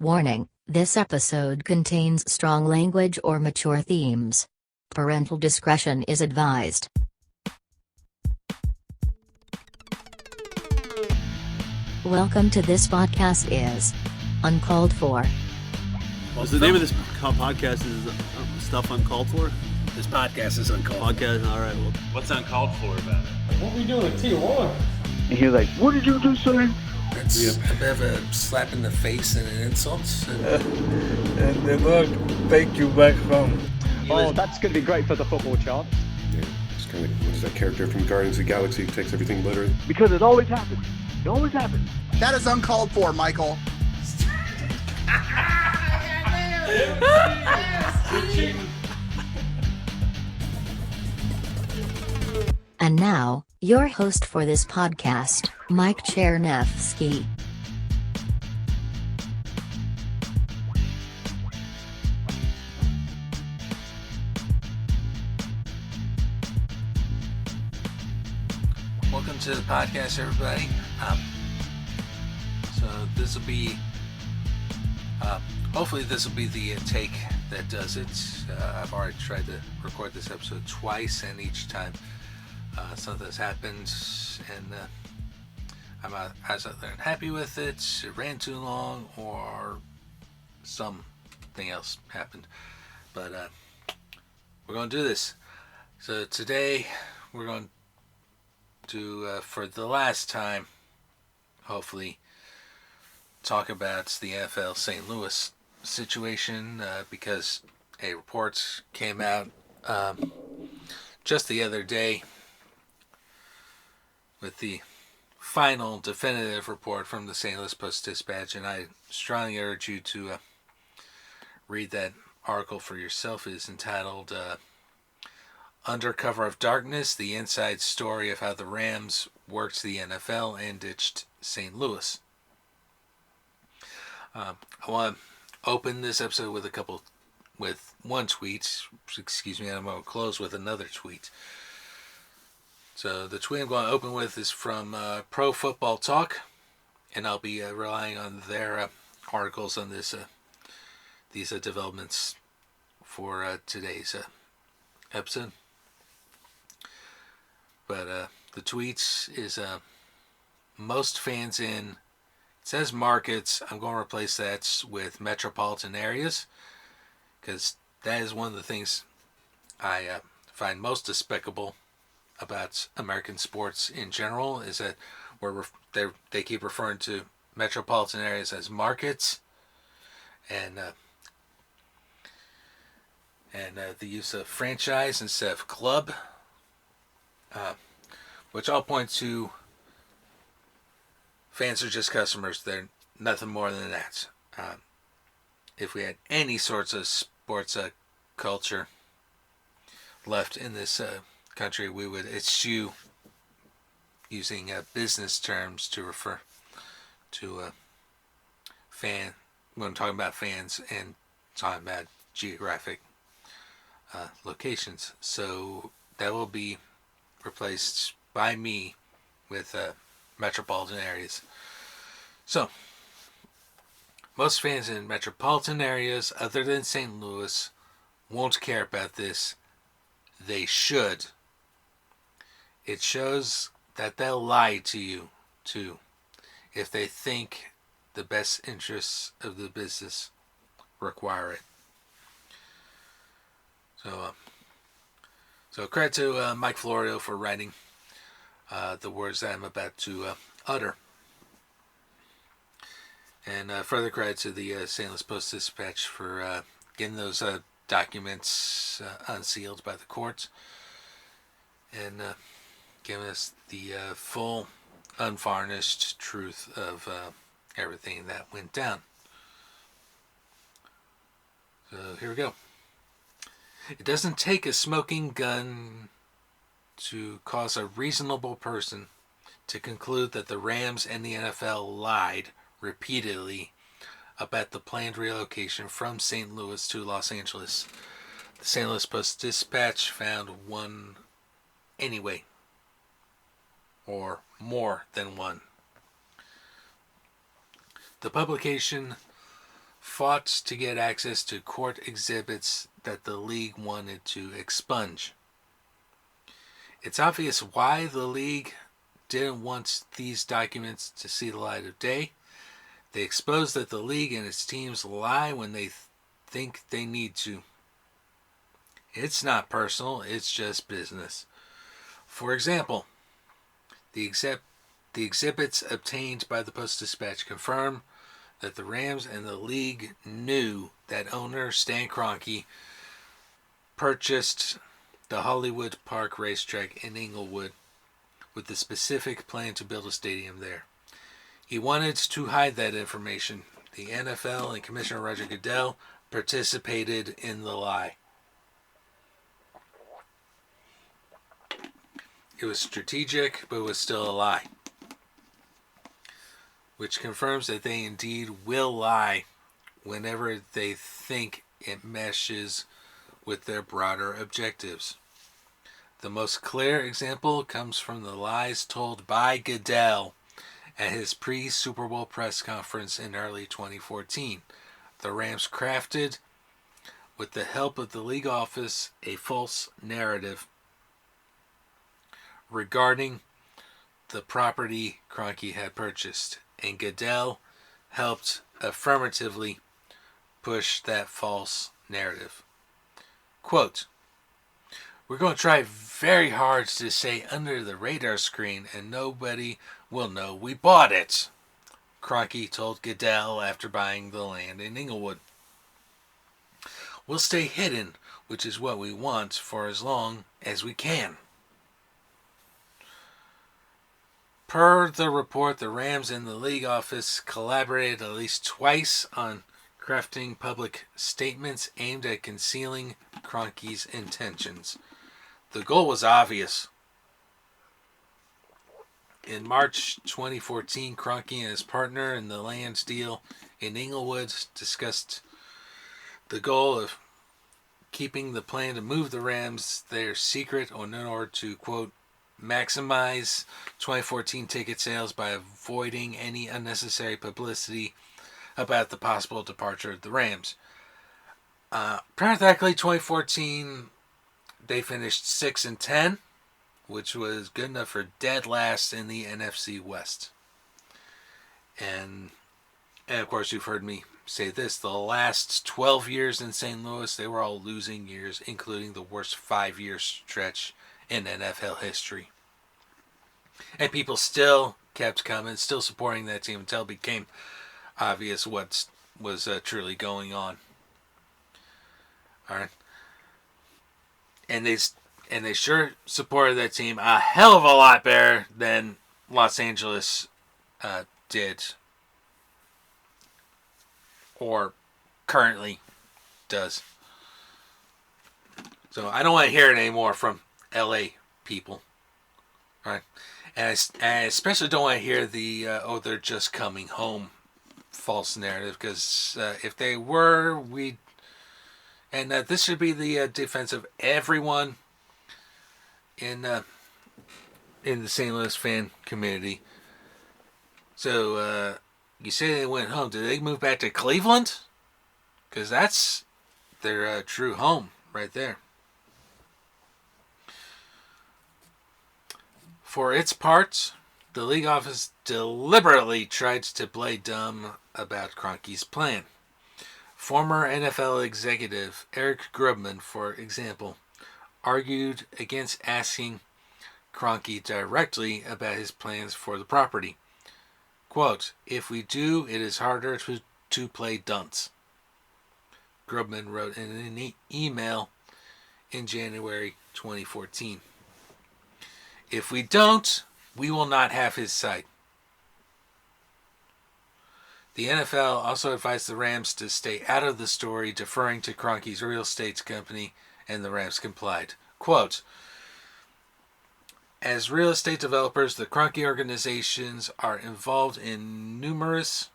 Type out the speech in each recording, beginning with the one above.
Warning, this episode contains strong language or mature themes. Parental discretion is advised. Welcome to This Podcast is Uncalled For. Well, the name of this podcast is Stuff Uncalled For? This podcast is uncalled for. Podcast, all right. Well, what's uncalled for about it? What we doing in Tijuana? And he's like, what did you just say? It's a bit of a slap in the face and an insult. And then look, thank you back home. Oh, that's going to be great for the football chart. Yeah, it's kind of, what is that character from Guardians of the Galaxy who takes everything literally? Because it always happens. It always happens. That is uncalled for, Michael. And now, your host for this podcast, Mike Chernevsky. Welcome to the podcast, everybody. So this will be, hopefully this will be the take that does it. I've already tried to record this episode twice, and each time something's happened, and I'm either unhappy with it, it ran too long, or something else happened. But we're going to do this. So today we're going to, for the last time, hopefully, talk about the NFL St. Louis situation, because a report came out just the other day with the final definitive report from the St. Louis Post-Dispatch, and I strongly urge you to read that article for yourself. It is entitled Under Cover of Darkness, the Inside Story of How the Rams Worked the NFL and Ditched St. Louis. I want to open this episode with one tweet, and I'm going to close with another tweet. So the tweet I'm going to open with is from Pro Football Talk, and I'll be relying on their articles on these developments for today's episode. But the tweet is most fans in, it says markets, I'm going to replace that with metropolitan areas, because that is one of the things I find most despicable about American sports in general, is that they keep referring to metropolitan areas as markets, and the use of franchise instead of club, which I'll point to. Fans are just customers. They're nothing more than that. If we had any sorts of sports culture left in this country, we would eschew using business terms to refer to fan when talking about fans and talking about geographic locations. So that will be replaced by me with metropolitan areas. So most fans in metropolitan areas other than St. Louis won't care about this. They should. It shows that they'll lie to you too if they think the best interests of the business require it. So credit to Mike Florio for writing the words that I'm about to utter. And further credit to the St. Louis Post-Dispatch for getting those documents unsealed by the courts and giving us the full, unvarnished truth of everything that went down. So here we go. It doesn't take a smoking gun to cause a reasonable person to conclude that the Rams and the NFL lied repeatedly about the planned relocation from St. Louis to Los Angeles. The St. Louis Post-Dispatch found one anyway, or more than one. The publication fought to get access to court exhibits that the league wanted to expunge. It's obvious why the league didn't want these documents to see the light of day. They expose that the league and its teams lie when they think they need to. It's not personal, it's just business. For example, the exhibits obtained by the Post-Dispatch confirm that the Rams and the league knew that owner Stan Kroenke purchased the Hollywood Park racetrack in Inglewood with the specific plan to build a stadium there. He wanted to hide that information. The NFL and Commissioner Roger Goodell participated in the lie. It was strategic, but it was still a lie, which confirms that they indeed will lie whenever they think it meshes with their broader objectives. The most clear example comes from the lies told by Goodell at his pre-Super Bowl press conference in early 2014. The Rams crafted, with the help of the league office, a false narrative regarding the property Kroenke had purchased, and Goodell helped affirmatively push that false narrative. Quote, "We're going to try very hard to stay under the radar screen and nobody will know we bought it," Kroenke told Goodell after buying the land in Inglewood. "We'll stay hidden, which is what we want, for as long as we can." Per the report, the Rams and the league office collaborated at least twice on crafting public statements aimed at concealing Kroenke's intentions. The goal was obvious. In March 2014, Kroenke and his partner in the land deal in Inglewood discussed the goal of keeping the plan to move the Rams there secret in order to, quote, maximize 2014 ticket sales by avoiding any unnecessary publicity about the possible departure of the Rams. Parenthetically, 2014, they finished 6-10, which was good enough for dead last in the NFC West. And of course, you've heard me say this, the last 12 years in St. Louis, they were all losing years, including the worst 5-year stretch in NFL history. And people still kept coming, still supporting that team until it became obvious what was truly going on. All right. And they sure supported that team a hell of a lot better than Los Angeles did, or currently does. So I don't want to hear it anymore from LA people. All right. And I especially don't want to hear the, they're just coming home false narrative, because if they were, this should be the defense of everyone in the St. Louis fan community. So you say they went home. Did they move back to Cleveland? Because that's their true home right there. For its part, the league office deliberately tried to play dumb about Kroenke's plan. Former NFL executive Eric Grubman, for example, argued against asking Kroenke directly about his plans for the property. Quote, "If we do, it is harder to play dunce," Grubman wrote in an email in January 2014. "If we don't, we will not have his side." The NFL also advised the Rams to stay out of the story, deferring to Kroenke's real estate company, and the Rams complied. Quote, "As real estate developers, the Kroenke organizations are involved in numerous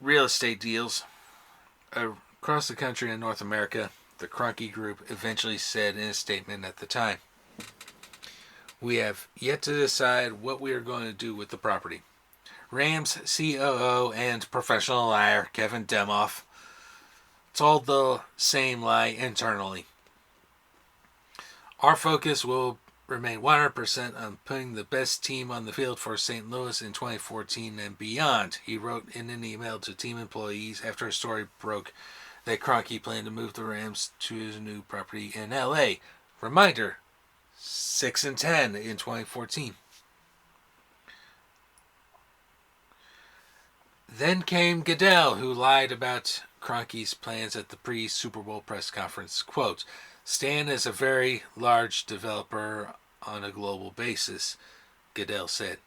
real estate deals across the country and North America," the Kroenke Group eventually said in a statement at the time. "We have yet to decide what we are going to do with the property. Rams COO and professional liar Kevin Demoff told the same lie internally. Our focus will remain 100% on putting the best team on the field for St. Louis in 2014 and beyond, he wrote in an email to team employees after a story broke that Kroenke planned to move the Rams to his new property in LA. Reminder, 6-10 in 2014. Then came Goodell, who lied about Kroenke's plans at the pre-Super Bowl press conference. Quote, Stan is a very large developer on a global basis, Goodell said.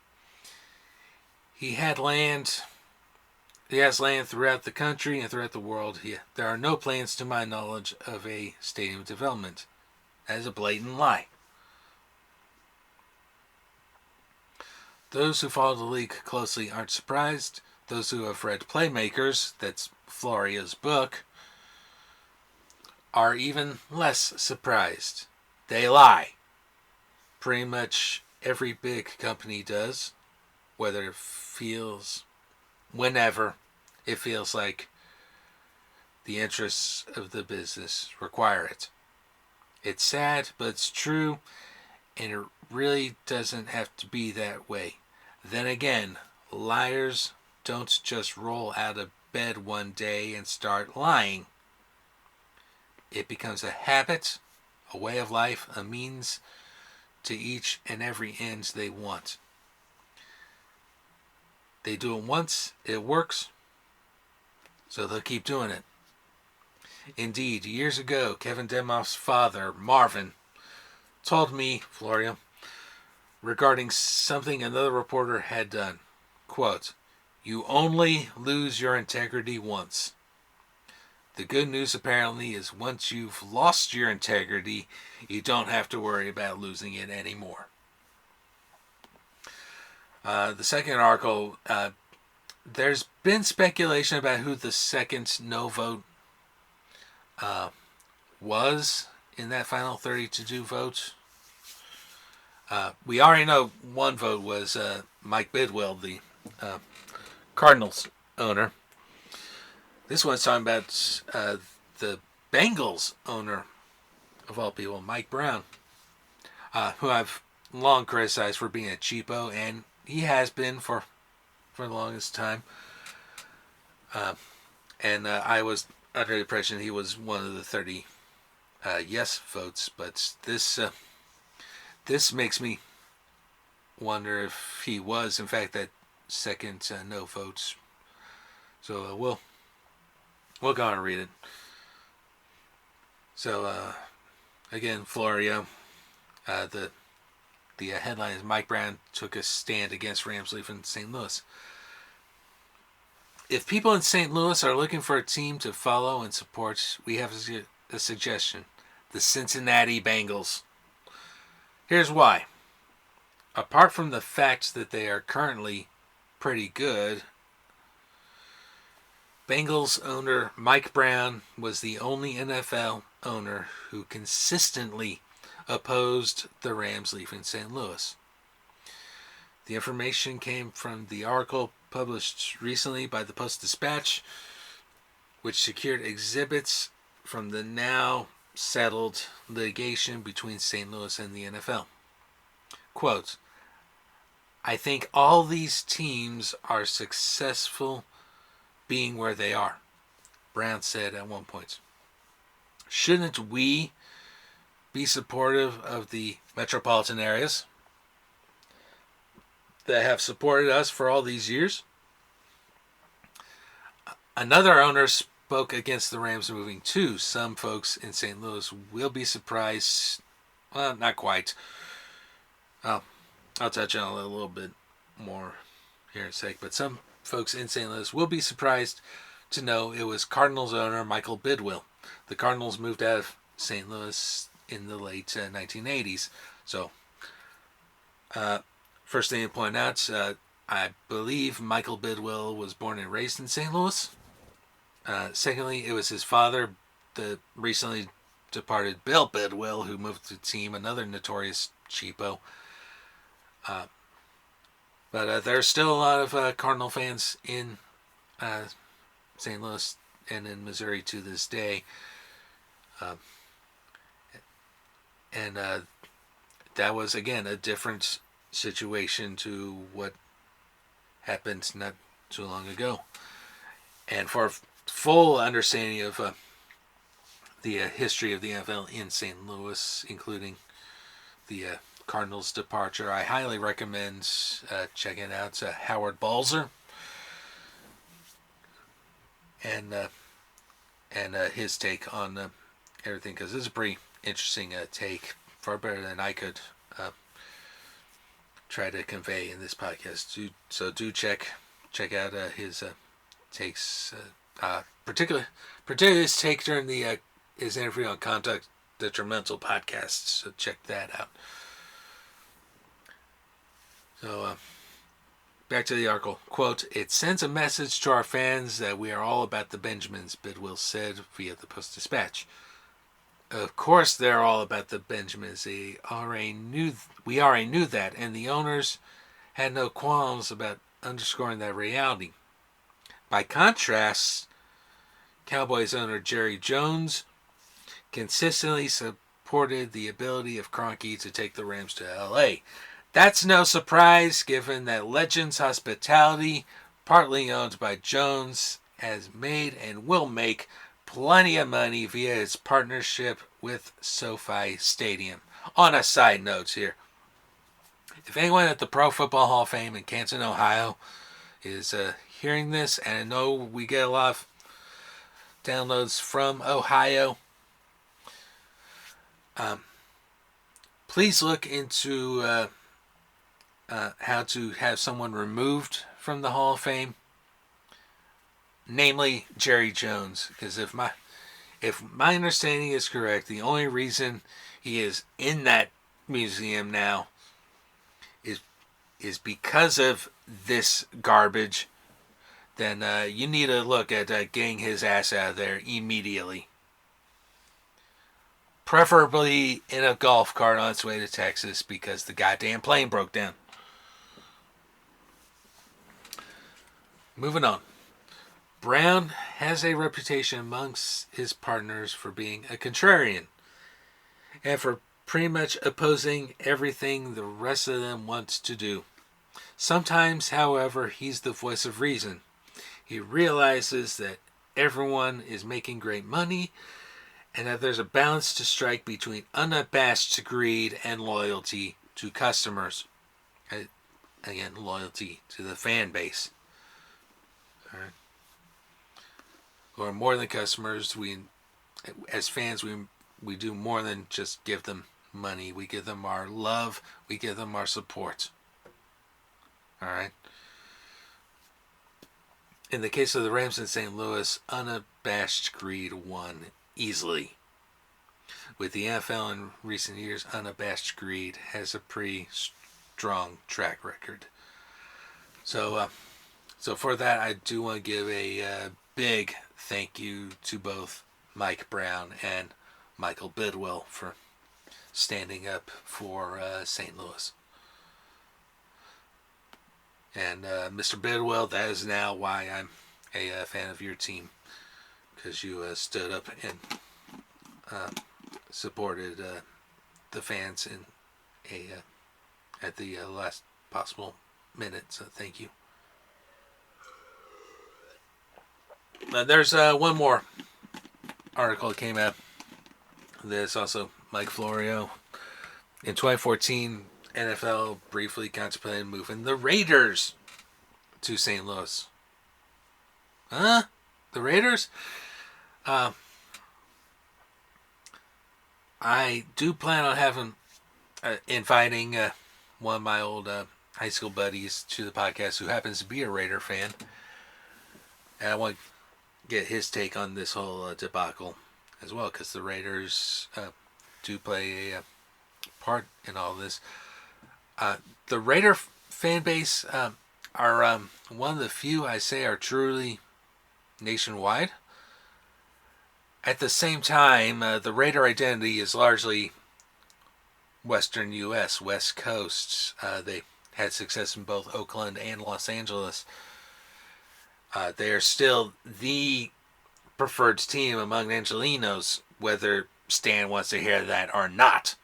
He has land throughout the country and throughout the world. There are no plans, to my knowledge, of a stadium development. That is a blatant lie. Those who follow the league closely aren't surprised. Those who have read Playmakers, that's Floria's book, are even less surprised. They lie. Pretty much every big company does, whenever it feels like the interests of the business require it. It's sad, but it's true, and it really doesn't have to be that way. Then again, liars don't just roll out of bed one day and start lying. It becomes a habit, a way of life, a means to each and every end they want. They do it once, it works, so they'll keep doing it. Indeed, years ago, Kevin Demoff's father, Marvin, told me, Floria, regarding something another reporter had done. Quote, you only lose your integrity once. The good news apparently is once you've lost your integrity, you don't have to worry about losing it anymore. The second article, there's been speculation about who the second no vote was in that final 30-2 vote. We already know one vote was Mike Bidwell, the Cardinals owner. This one's talking about the Bengals owner, of all people, Mike Brown, who I've long criticized for being a cheapo, and he has been for the longest time. And I was under the impression he was one of the 30 yes votes, but this makes me wonder if he was, in fact, that second no votes. So we'll go on and read it. So again, Florio, the headline is Mike Brown took a stand against Rams leaving St. Louis. If people in St. Louis are looking for a team to follow and support, we have a suggestion: the Cincinnati Bengals. Here's why. Apart from the fact that they are currently pretty good, Bengals owner Mike Brown was the only NFL owner who consistently opposed the Rams leaving St. Louis. The information came from the article published recently by the Post-Dispatch, which secured exhibits from the now settled litigation between St. Louis and the NFL. Quote, I think all these teams are successful being where they are, Brown said at one point. Shouldn't we be supportive of the metropolitan areas that have supported us for all these years? Another owner spoke against the Rams moving too. Some folks in St. Louis will be surprised. Well, not quite. I'll touch on it a little bit more here in a sec. But some folks in St. Louis will be surprised to know it was Cardinals owner Michael Bidwell. The Cardinals moved out of St. Louis in the late 1980s. So, first thing to point out, I believe Michael Bidwell was born and raised in St. Louis. Secondly, it was his father, the recently departed Bill Bidwell, who moved to the team, another notorious cheapo. But there's still a lot of Cardinal fans in St. Louis and in Missouri to this day. And that was, again, a different situation to what happened not too long ago. And for a full understanding of the history of the NFL in St. Louis, including the Cardinals' departure, I highly recommend checking out Howard Balzer and his take on everything, because this is a pretty interesting take, far better than I could try to convey in this podcast. So do check out his takes, particularly his take during his interview on Contact Detrimental podcast. So check that out. So back to the article. Quote, "It sends a message to our fans that we are all about the Benjamins," Bidwell said via the Post-Dispatch. Of course they're all about the Benjamins. We already knew that, and the owners had no qualms about underscoring that reality. By contrast, Cowboys owner Jerry Jones consistently supported the ability of Kroenke to take the Rams to L.A. That's no surprise, given that Legends Hospitality, partly owned by Jones, has made and will make plenty of money via its partnership with SoFi Stadium. On a side note here, if anyone at the Pro Football Hall of Fame in Canton, Ohio is hearing this, and I know we get a lot of downloads from Ohio, please look into how to have someone removed from the Hall of Fame, namely Jerry Jones, because if my understanding is correct, the only reason he is in that museum now is because of this garbage. Then you need to look at getting his ass out of there immediately. Preferably in a golf cart on its way to Texas, because the goddamn plane broke down. Moving on. Brown has a reputation amongst his partners for being a contrarian and for pretty much opposing everything the rest of them want to do. Sometimes, however, he's the voice of reason. He realizes that everyone is making great money and that there's a balance to strike between unabashed greed and loyalty to customers. Again, loyalty to the fan base. All right. Who are more than customers. As fans, we do more than just give them money. We give them our love. We give them our support. All right. In the case of the Rams in St. Louis, unabashed greed won easily. With the NFL in recent years, unabashed greed has a pretty strong track record. So for that, I do want to give a big thank you to both Mike Brown and Michael Bidwell for standing up for St. Louis. And Mr. Bidwell, that is now why I'm a fan of your team, because you stood up and supported the fans at the last possible minute. So thank you. There's one more article that came out. There's also Mike Florio. In 2014, NFL briefly contemplated moving the Raiders to St. Louis. Huh? The Raiders? I do plan on inviting one of my old high school buddies to the podcast who happens to be a Raider fan. And I want to get his take on this whole debacle as well, because the Raiders do play a part in all this. The Raider fan base are one of the few I say are truly nationwide. At the same time, the Raider identity is largely Western U.S., West Coast. had success in both Oakland and Los Angeles. They are still the preferred team among Angelinos, whether Stan wants to hear that or not.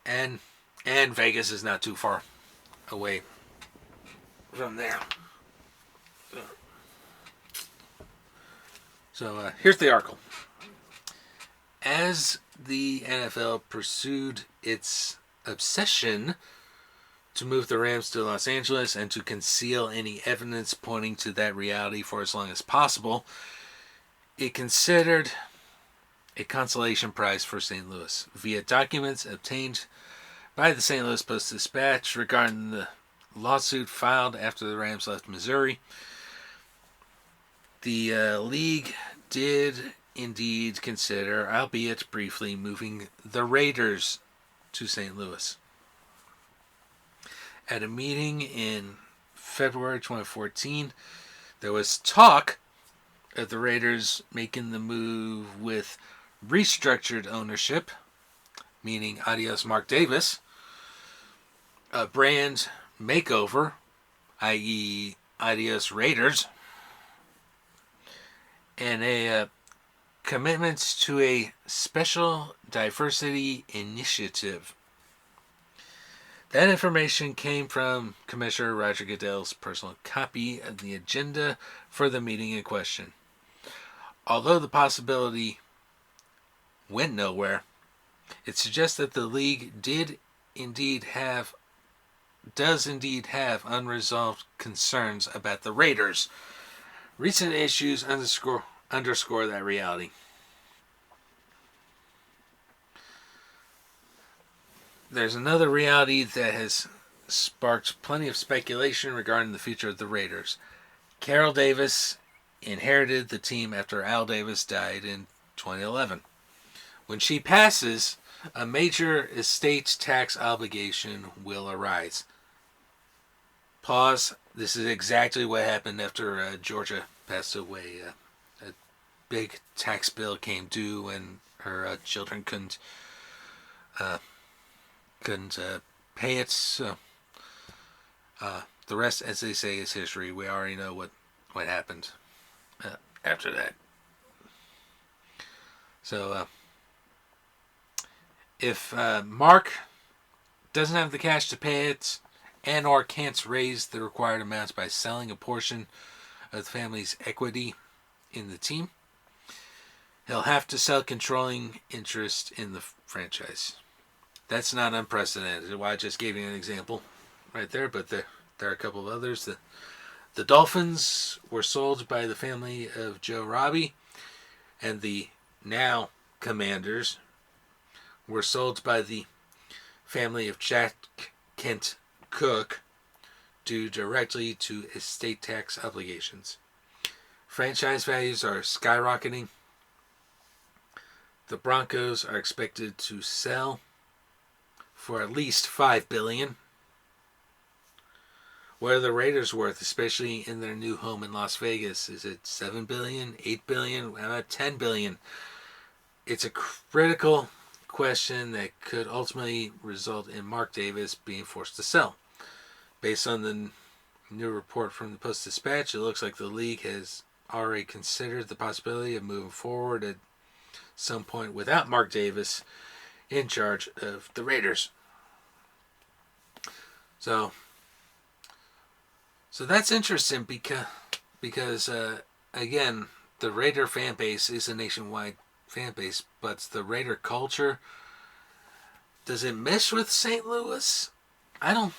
And Vegas is not too far away from there. So here's the article. As the NFL pursued its obsession to move the Rams to Los Angeles and to conceal any evidence pointing to that reality for as long as possible, it considered a consolation prize for St. Louis via documents obtained by the St. Louis Post-Dispatch regarding the lawsuit filed after the Rams left Missouri. The league did indeed consider, albeit briefly, moving the Raiders to St. Louis. At a meeting in February 2014, there was talk of the Raiders making the move with restructured ownership, meaning adios Mark Davis, a brand makeover, i.e. adios Raiders, and a commitment to a special diversity initiative. That information came from Commissioner Roger Goodell's personal copy of the agenda for the meeting in question. Although the possibility went nowhere, it suggests that the league does indeed have unresolved concerns about the Raiders. Recent issues underscore that reality. There's another reality that has sparked plenty of speculation regarding the future of the Raiders. Carol Davis inherited the team after Al Davis died in 2011. When she passes, a major estate tax obligation will arise. Pause. This is exactly what happened after Georgia passed away. A big tax bill came due and her children couldn't pay it. So the rest, as they say, is history. We already know what happened after that. So if Mark doesn't have the cash to pay it and or can't raise the required amounts by selling a portion of the family's equity in the team, he'll have to sell controlling interest in the franchise. That's not unprecedented. Well, I just gave you an example right there, but there are a couple of others. The Dolphins were sold by the family of Joe Robbie, and the now Commanders were sold by the family of Jack Kent Cook due directly to estate tax obligations. Franchise values are skyrocketing. The Broncos are expected to sell for at least $5 billion. What are the Raiders worth, especially in their new home in Las Vegas? Is it $7 billion, $8 billion, how about $10 billion? It's a critical question that could ultimately result in Mark Davis being forced to sell. Based on the new report from the Post-Dispatch, it looks like the league has already considered the possibility of moving forward at some point without Mark Davis in charge of the Raiders. So that's interesting because again, the Raider fan base is a nationwide fan base, but the Raider culture, does it mesh with St. Louis? I don't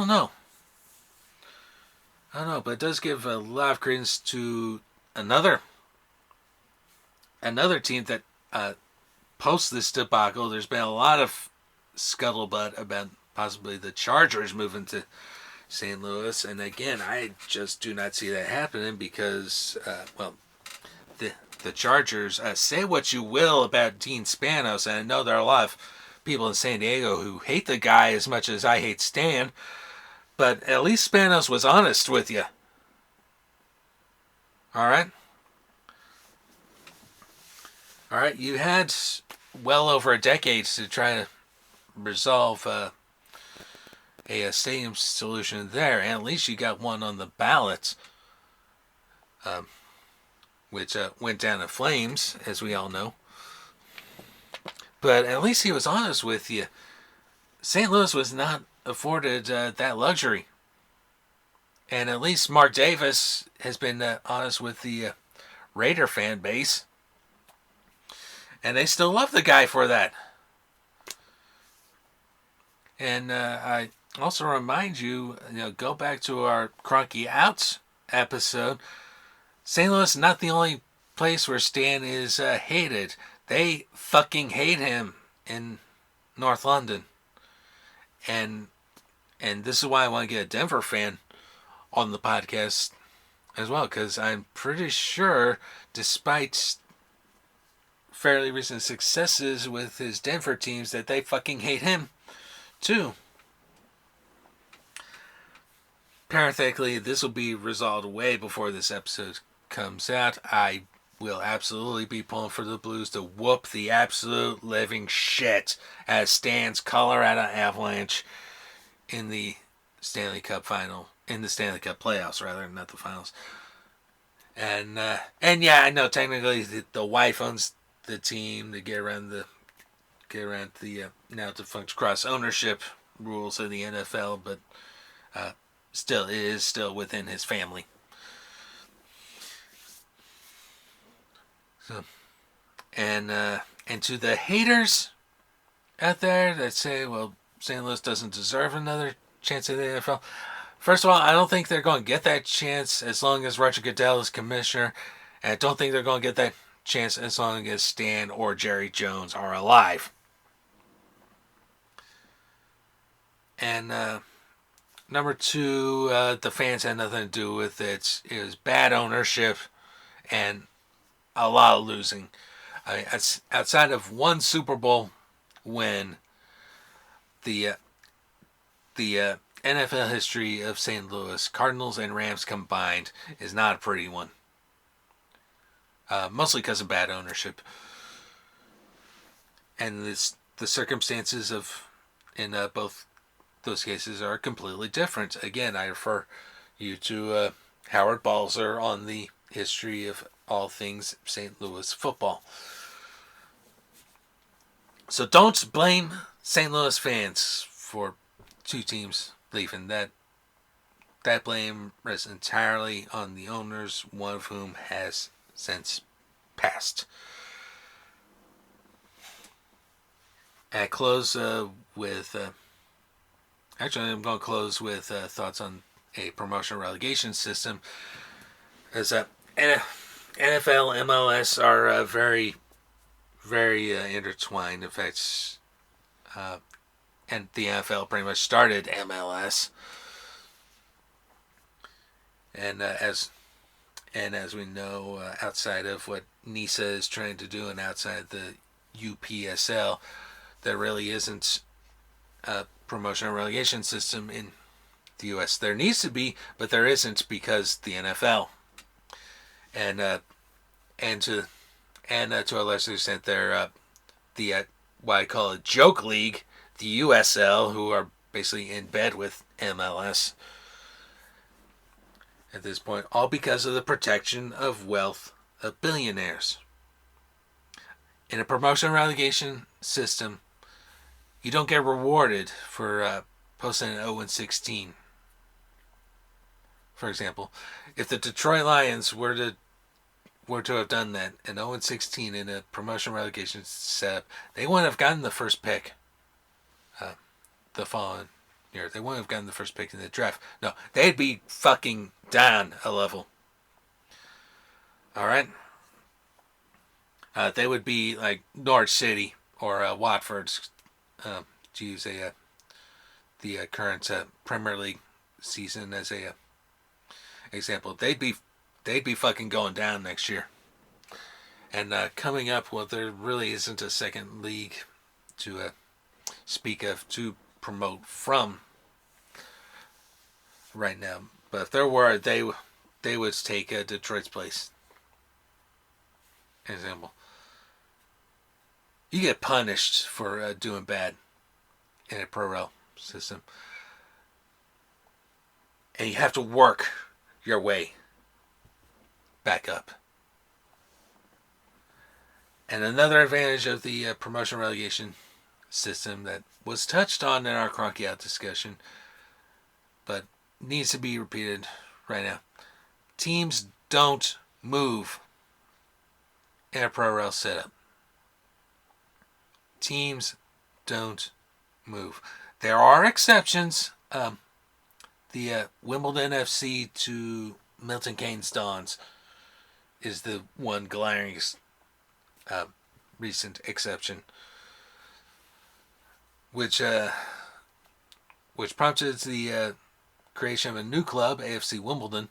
know. But it does give a lot of credence to another team that post this debacle. There's been a lot of scuttlebutt about possibly the Chargers moving to St. Louis, and again, I just do not see that happening because, the Chargers, say what you will about Dean Spanos, and I know there are a lot of people in San Diego who hate the guy as much as I hate Stan, but at least Spanos was honest with you. All right, you had well over a decade to try to resolve a stadium solution there, and at least you got one on the ballot, which went down in flames, as we all know. But at least he was honest with you. St. Louis was not afforded that luxury. And at least Mark Davis has been honest with the Raider fan base. And they still love the guy for that. And I also remind you, go back to our Cronky Outs episode. St. Louis is not the only place where Stan is hated. They fucking hate him in North London. And this is why I want to get a Denver fan on the podcast as well, because I'm pretty sure, despite fairly recent successes with his Denver teams, that they fucking hate him too. Parenthetically, this will be resolved way before this episode comes out. I will absolutely be pulling for the Blues to whoop the absolute living shit out of Stan's Colorado Avalanche in the Stanley Cup final, in the Stanley Cup playoffs rather, not the finals. And yeah, I know technically the wife owns the team to get around the now defunct cross ownership rules of the NFL, but still, it is still within his family. So, and to the haters out there that say, well, St. Louis doesn't deserve another chance at the NFL. First of all, I don't think they're going to get that chance as long as Roger Goodell is commissioner. And I don't think they're going to get that chance as long as Stan or Jerry Jones are alive. And number two, the fans had nothing to do with it. It was bad ownership and a lot of losing. Outside of one Super Bowl win, the NFL history of St. Louis, Cardinals and Rams combined, is not a pretty one. Mostly because of bad ownership. And the circumstances in both those cases are completely different. Again, I refer you to Howard Balzer on the history of all things St. Louis football. So don't blame St. Louis fans for two teams leaving. That blame rests entirely on the owners, one of whom has since passed. I close with... Actually, I'm going to close with thoughts on a promotion relegation system. As NFL, MLS are very, very intertwined. In fact, and the NFL pretty much started MLS. And as we know, outside of what NISA is trying to do and outside the UPSL, there really isn't a promotion and relegation system in the U.S. There needs to be, but there isn't because the NFL and to a lesser extent the what I call a joke league, the USL, who are basically in bed with MLS at this point, all because of the protection of wealth of billionaires. In a promotion and relegation system, you don't get rewarded for posting an 0-16. For example, if the Detroit Lions were to have done that, an 0-16 in a promotion relegation setup, they wouldn't have gotten the first pick the following year. They wouldn't have gotten the first pick in the draft. No, they'd be fucking down a level. All right? They would be like Norwich City or Watford's, to use the current Premier League season as a example. They'd be fucking going down next year. And coming up, well, there really isn't a second league to speak of to promote from right now. But if there were, they would take Detroit's place. Example. You get punished for doing bad in a pro rel system. And you have to work your way back up. And another advantage of the promotion relegation system that was touched on in our Cronky Out discussion, but needs to be repeated right now. Teams don't move in a pro rel setup. Teams don't move. There are exceptions. The Wimbledon FC to Milton Keynes Dons is the one glaring recent exception, which prompted the creation of a new club, AFC Wimbledon,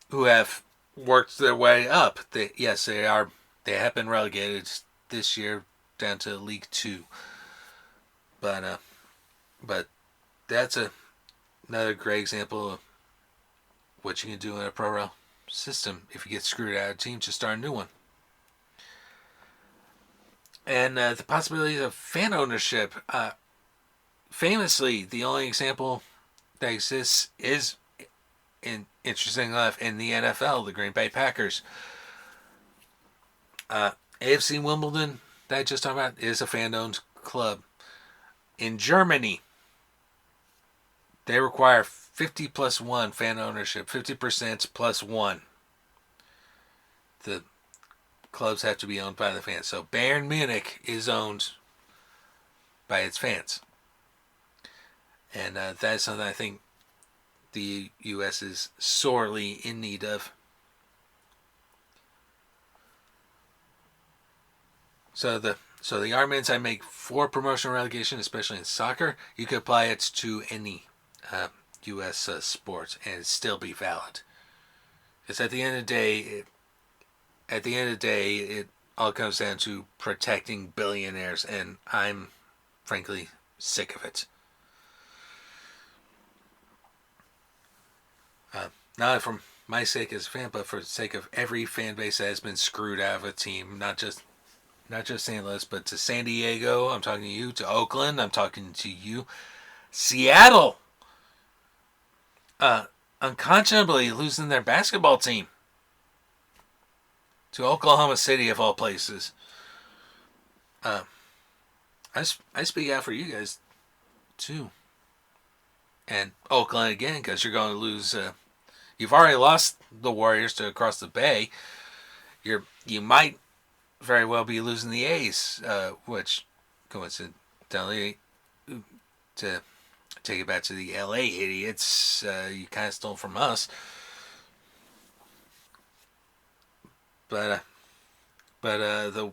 who have worked their way up. They have been relegated this year down to League 2. But that's another great example of what you can do in a pro rel system. If you get screwed out of a team, just start a new one. And the possibilities of fan ownership. Famously, the only example that exists is, interesting enough, in the NFL, the Green Bay Packers. AFC Wimbledon, that I just talked about, is a fan-owned club. In Germany, they require 50 plus 1 fan ownership, 50% plus 1. The clubs have to be owned by the fans. So Bayern Munich is owned by its fans. And that's something I think the U.S. is sorely in need of. So the arguments I make for promotion relegation, especially in soccer, you could apply it to any U.S. sport and it'd still be valid. Because at the end of the day, it all comes down to protecting billionaires, and I'm frankly sick of it. Not for my sake as a fan, but for the sake of every fan base that has been screwed out of a team, not just St. Louis, but to San Diego, I'm talking to you, to Oakland, I'm talking to you, Seattle, unconscionably losing their basketball team to Oklahoma City, of all places. I speak out for you guys, too. And Oakland again, because you're going to lose. You've already lost the Warriors to across the bay. You might very well be losing the A's, which coincidentally, to take it back to the LA idiots, you kind of stole from us. But the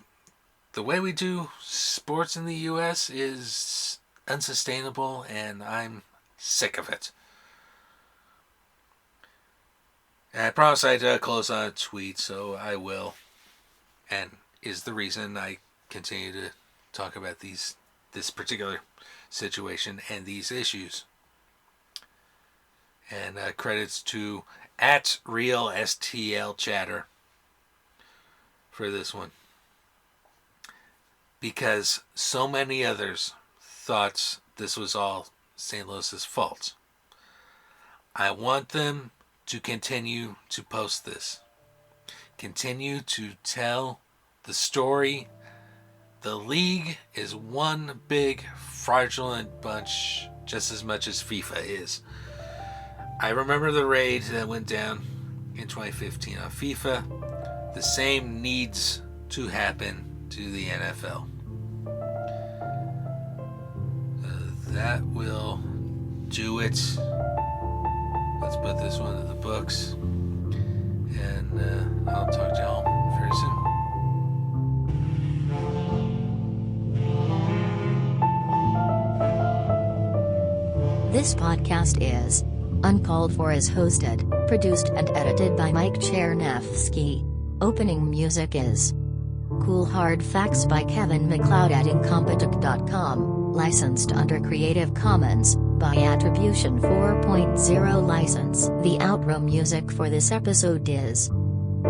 way we do sports in the U.S. is unsustainable, and I'm sick of it. And I promised I'd close on a tweet, so I will. And is the reason I continue to talk about this particular situation and these issues. And credits to @RealSTLChatter for this one. Because so many others thought this was all St. Louis's fault. I want them to continue to post this. Continue to tell the story. The league is one big fraudulent bunch, just as much as FIFA is. I remember the raid that went down in 2015 on FIFA. The same needs to happen to the NFL. That will do it. Let's put this one in the books. And I'll talk to y'all very soon. This podcast is Uncalled For is hosted, produced and edited by Mike Chernevsky. Opening music is Cool Hard Facts by Kevin MacLeod at Incompetech.com. Licensed under Creative Commons by Attribution 4.0 license. The outro music for this episode is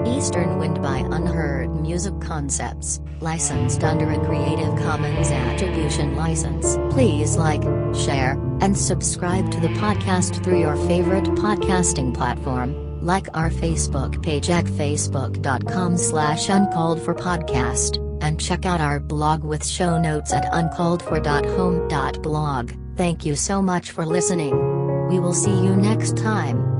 Eastern Wind by Unheard Music Concepts, licensed under a Creative Commons Attribution license. Please like, share, and subscribe to the podcast through your favorite podcasting platform. Like our Facebook page at facebook.com/uncalledforpodcast, and check out our blog with show notes at uncalledfor.home.blog. Thank you so much for listening. We will see you next time.